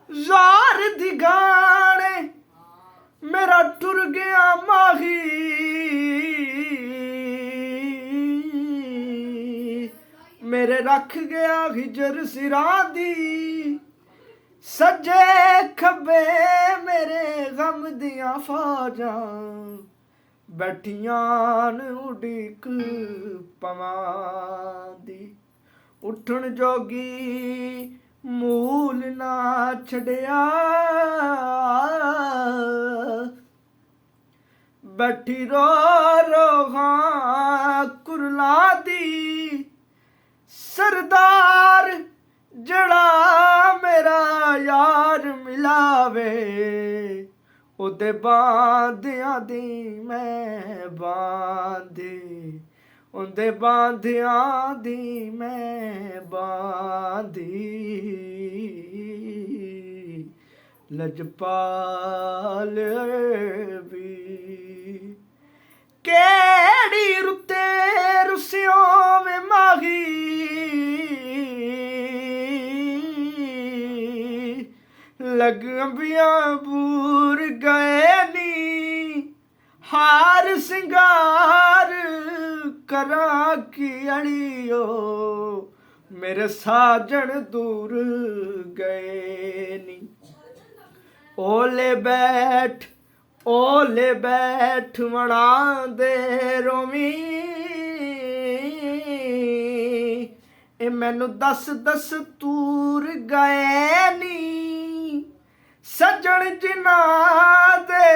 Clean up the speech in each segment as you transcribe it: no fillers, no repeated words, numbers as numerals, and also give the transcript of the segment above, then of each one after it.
ਜ਼ਾਰ ਦੀ ਗਾਣੇ मेरा टुर गया माही, मेरे रख गया हिजर सिरां दी, सज्जे खब्बे मेरे गम दियां फौजां बैठियां न उड़ीक पवां दी। उठण जोगी मूल ना छड़िया, बैठी रो रो हाँ कुरला दी। सरदार जड़ा मेरा यार मिलावे, उदे बांधियां दी मैं बांधी, उदे बांधियां दी मैं बांधी। लजपाल भी केड़ी रुते रुसियों में माही, लग अंबियां बूर गए नी, हार सिंगार करा की अड़ियो मेरे साजन दूर गए नी। ओले बैठ मना दे रोमी, ए मैनू दस दस तूर गए नी, सजन जिना दे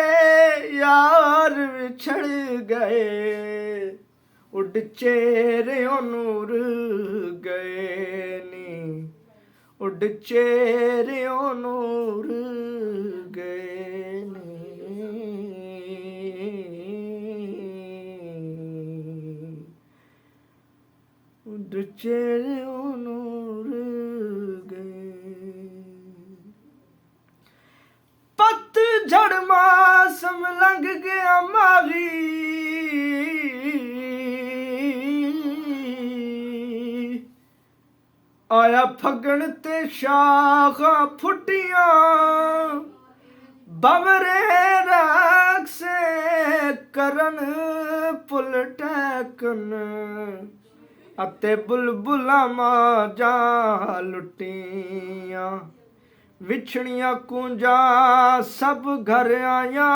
यार विछड़ गए, उड़ चेहरे नूर गए नी, उड़ चेहरे नूर गए नी। उड़ चेहरे नूर गए। पतझड़ मौसम लंघ गया माही, आया फगण ते शाखा फुटियां, बवरे राग से करन पुल टैकन, अते बुलबुला माजा लुटियां, विछड़ियां कूंजा सब घर आया।